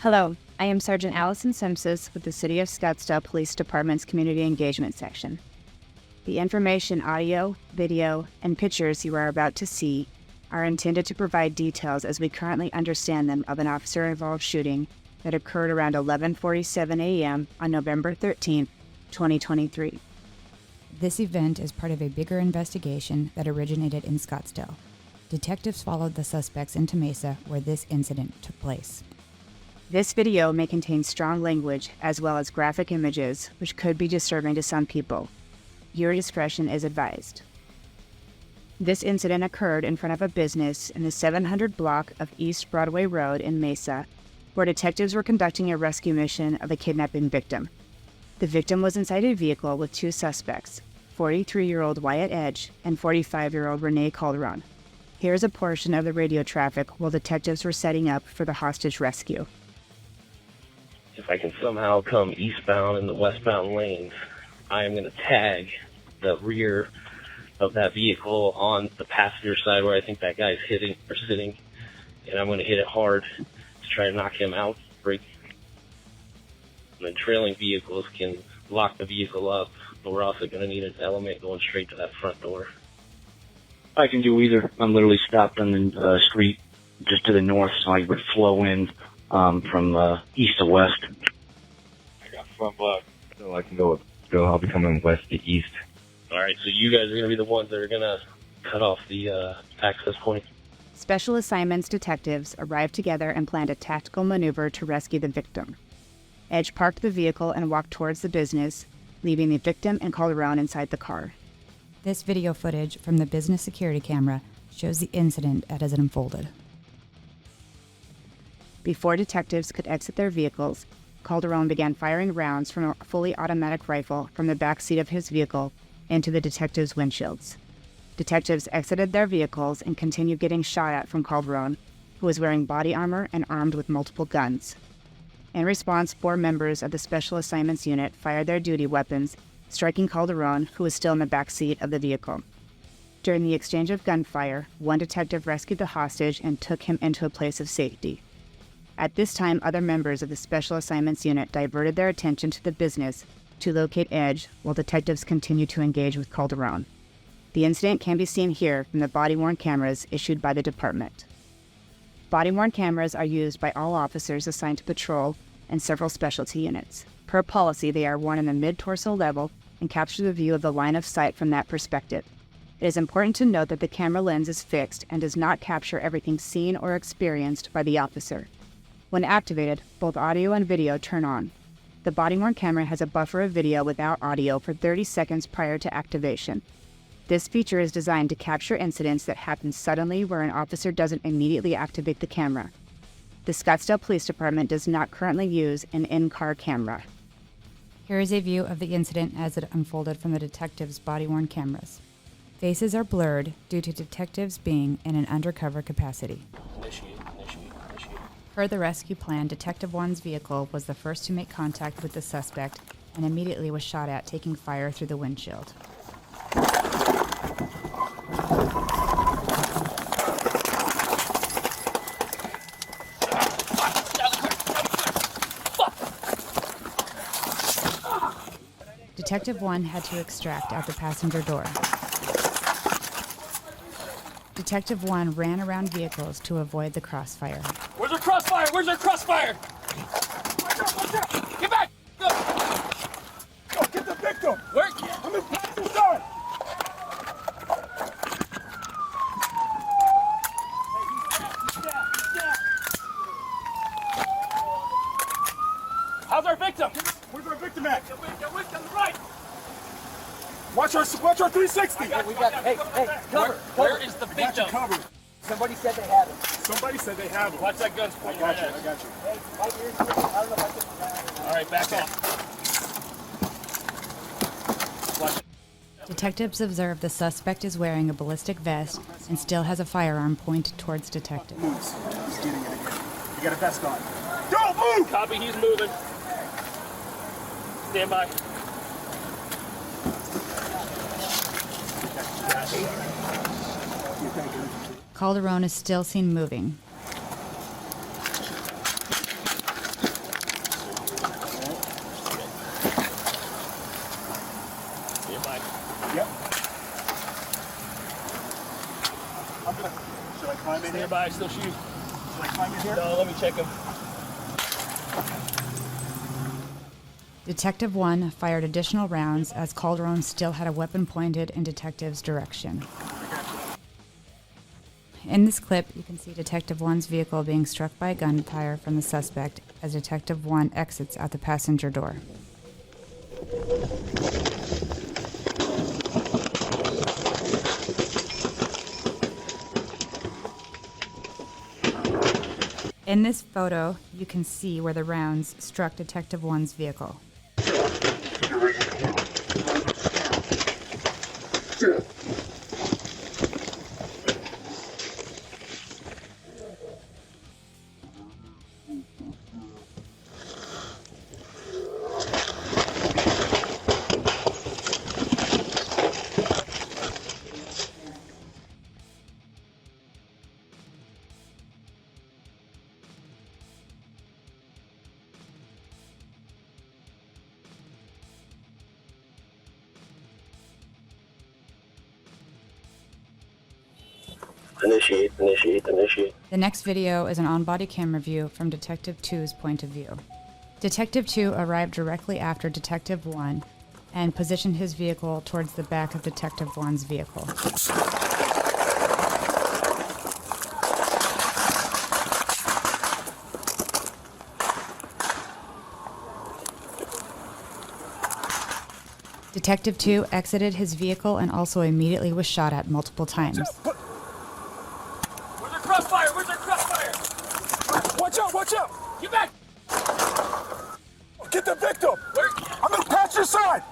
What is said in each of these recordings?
Hello, I am Sergeant Allison Simpson with the City of Scottsdale Police Department's Community Engagement Section. The information, audio, video, and pictures you are about to see are intended to provide details as we currently understand them of an officer-involved shooting that occurred around 11:47 a.m. on November 13, 2023. This event is part of a bigger investigation that originated in Scottsdale. Detectives followed the suspects into Mesa, where this incident took place. This video may contain strong language as well as graphic images, which could be disturbing to some people. Your discretion is advised. This incident occurred in front of a business in the 700 block of East Broadway Road in Mesa, where detectives were conducting a rescue mission of a kidnapping victim. The victim was inside a vehicle with two suspects, 43-year-old Wyatt Edge and 45-year-old Renee Calderon. Here is a portion of the radio traffic while detectives were setting up for the hostage rescue. If I can somehow come eastbound in the westbound lanes, I am going to tag the rear of that vehicle on the passenger side where I think that guy's sitting, and I'm going to hit it hard to try to knock him out, break. And then trailing vehicles can lock the vehicle up, but we're also going to need an element going straight to that front door. I can do either. I'm literally stopped on the street just to the north, so I would flow in from east to west. I got front block, so I can go. I'll be coming west to east. All right, so you guys are going to be the ones that are going to cut off the access point. Special Assignments detectives arrived together and planned a tactical maneuver to rescue the victim. Edge parked the vehicle and walked towards the business, leaving the victim and Calderon inside the car. This video footage from the business security camera shows the incident as it unfolded. Before detectives could exit their vehicles, Calderon began firing rounds from a fully automatic rifle from the back seat of his vehicle into the detectives' windshields. Detectives exited their vehicles and continued getting shot at from Calderon, who was wearing body armor and armed with multiple guns. In response, 4 members of the Special Assignments Unit fired their duty weapons, striking Calderon, who was still in the back seat of the vehicle. During the exchange of gunfire, one detective rescued the hostage and took him into a place of safety. At this time, other members of the Special Assignments Unit diverted their attention to the business to locate Edge, while detectives continued to engage with Calderon. The incident can be seen here from the body-worn cameras issued by the department. Body-worn cameras are used by all officers assigned to patrol and several specialty units. Per policy, they are worn in the mid-torso level and capture the view of the line of sight from that perspective. It is important to note that the camera lens is fixed and does not capture everything seen or experienced by the officer. When activated, both audio and video turn on. The body-worn camera has a buffer of video without audio for 30 seconds prior to activation. This feature is designed to capture incidents that happen suddenly where an officer doesn't immediately activate the camera. The Scottsdale Police Department does not currently use an in-car camera. Here is a view of the incident as it unfolded from the detectives' body-worn cameras. Faces are blurred due to detectives being in an undercover capacity. Initiate. Per the rescue plan, Detective 1's vehicle was the first to make contact with the suspect and immediately was shot at, taking fire through the windshield. Detective 1 had to extract out the passenger door. Detective 1 ran around vehicles to avoid the crossfire. Where's our crossfire? Where's our crossfire? Watch out! Get back! Go! Go, get the victim! Where? I'm in passenger side! How's our victim? Where's our victim at? The victim, right! Watch our 360! Cover! Where is the Got you victim? covered. Somebody said they had him. Somebody said they have him. Watch that gun's I pointing got right you, at I us. got you. Hey, right here. I don't know if I can. All right, back off. Watch it. Detectives observe the suspect is wearing a ballistic vest and still has a firearm pointed towards detectives. Moves. He's getting out of here. You got a vest on. Don't move! Copy, he's moving. Stand by. Calderon is still seen moving. climb in here? Nearby, still shoot. Should I climb in here? No, let me check him. Detective 1 fired additional rounds as Calderon still had a weapon pointed in Detective's direction. In this clip, you can see Detective 1's vehicle being struck by gunfire from the suspect as Detective 1 exits out the passenger door. In this photo, you can see where the rounds struck Detective 1's vehicle. Initiate. The next video is an on-body camera view from Detective 2's point of view. Detective 2 arrived directly after Detective 1 and positioned his vehicle towards the back of Detective 1's vehicle. Detective 2 exited his vehicle and also immediately was shot at multiple times. Where's our crossfire? Where's our crossfire? Watch out, watch out! Get back! Get the victim! Where? I'm gonna patch your side!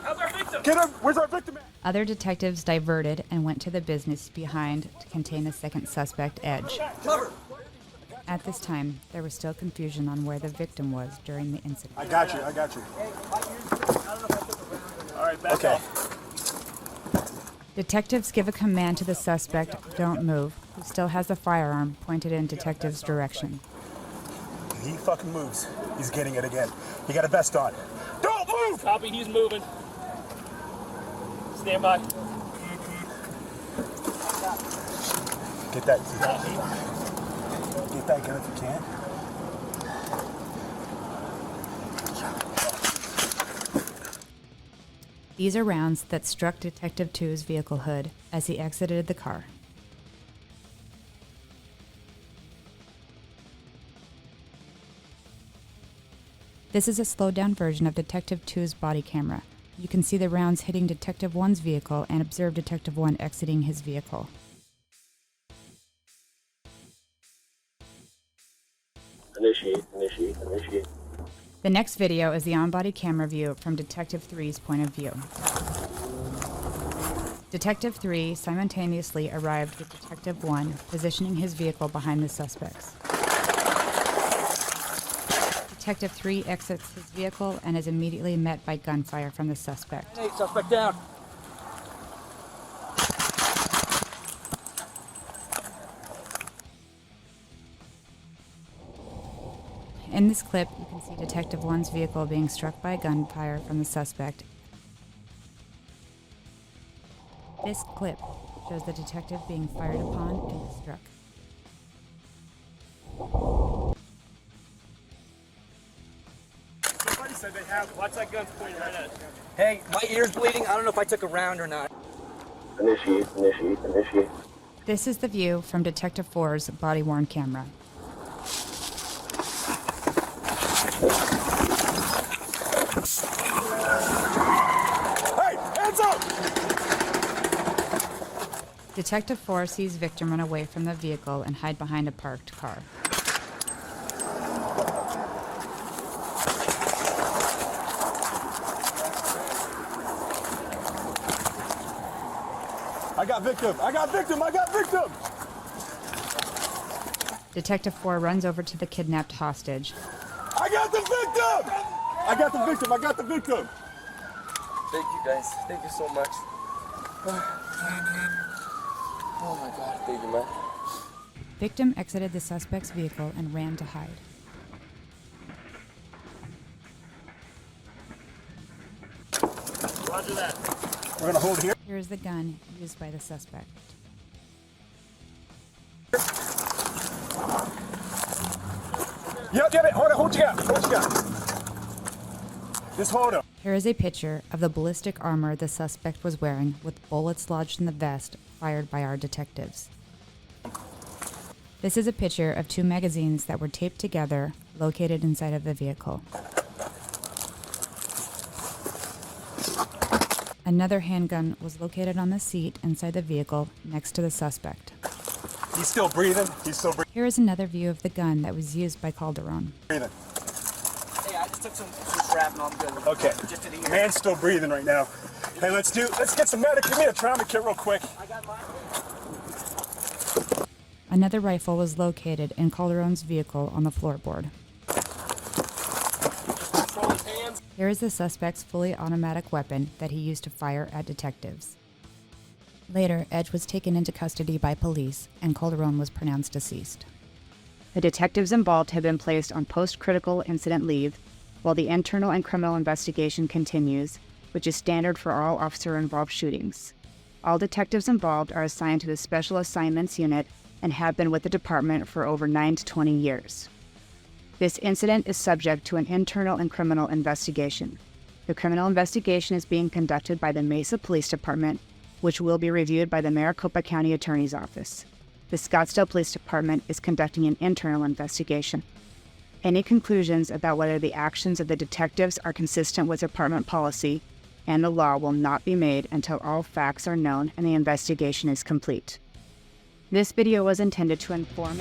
How's our victim? Get him! Where's our victim at? Other detectives diverted and went to the business behind to contain the second suspect, Edge. Cover! At this time, there was still confusion on where the victim was during the incident. I got you. Alright, back Okay. off. Detectives give a command to the suspect, "Don't move," who still has a firearm pointed in Detective's direction. He fucking moves. He's getting it again. He got a vest on. Don't move! Copy, he's moving. Stand by. Get that. Get that gun if you can. These are rounds that struck Detective 2's vehicle hood as he exited the car. This is a slowed-down version of Detective 2's body camera. You can see the rounds hitting Detective 1's vehicle and observe Detective 1 exiting his vehicle. Initiate. The next video is the on-body camera view from Detective 3's point of view. Detective 3 simultaneously arrived with Detective 1, positioning his vehicle behind the suspects. Detective 3 exits his vehicle and is immediately met by gunfire from the suspect. Hey, suspect down. In this clip, you can see Detective 1's vehicle being struck by gunfire from the suspect. This clip shows the detective being fired upon and struck. Somebody said they have. Watch that gun's pointing right at us. Hey, my ear's bleeding. I don't know if I took a round or not. Initiate. This is the view from Detective 4's body-worn camera. Hey, hands up! Detective 4 sees victim run away from the vehicle and hide behind a parked car. I got victim! Detective 4 runs over to the kidnapped hostage. I got the victim! Thank you guys. Thank you so much. Oh my God. Thank you, man. Victim exited the suspect's vehicle and ran to hide. Roger that. We're gonna hold here. Here is the gun used by the suspect. Yep, hold it, hold you got, hold you got. Just hold him. Here is a picture of the ballistic armor the suspect was wearing with bullets lodged in the vest fired by our detectives. This is a picture of 2 magazines that were taped together, located inside of the vehicle. Another handgun was located on the seat inside the vehicle next to the suspect. He's still breathing. Here is another view of the gun that was used by Calderon. Breathing. Hey, I just took some shrapnel. I'm good. Okay. Just to the ear. Man's still breathing right now. Hey, let's get some medic. Give me a trauma kit real quick. I got mine. Another rifle was located in Calderon's vehicle on the floorboard. Control his hands. Here is the suspect's fully automatic weapon that he used to fire at detectives. Later, Edge was taken into custody by police, and Calderon was pronounced deceased. The detectives involved have been placed on post-critical incident leave, while the internal and criminal investigation continues, which is standard for all officer-involved shootings. All detectives involved are assigned to the Special Assignments Unit and have been with the department for over 9 to 20 years. This incident is subject to an internal and criminal investigation. The criminal investigation is being conducted by the Mesa Police Department, which will be reviewed by the Maricopa County Attorney's Office. The Scottsdale Police Department is conducting an internal investigation. Any conclusions about whether the actions of the detectives are consistent with department policy and the law will not be made until all facts are known and the investigation is complete. This video was intended to inform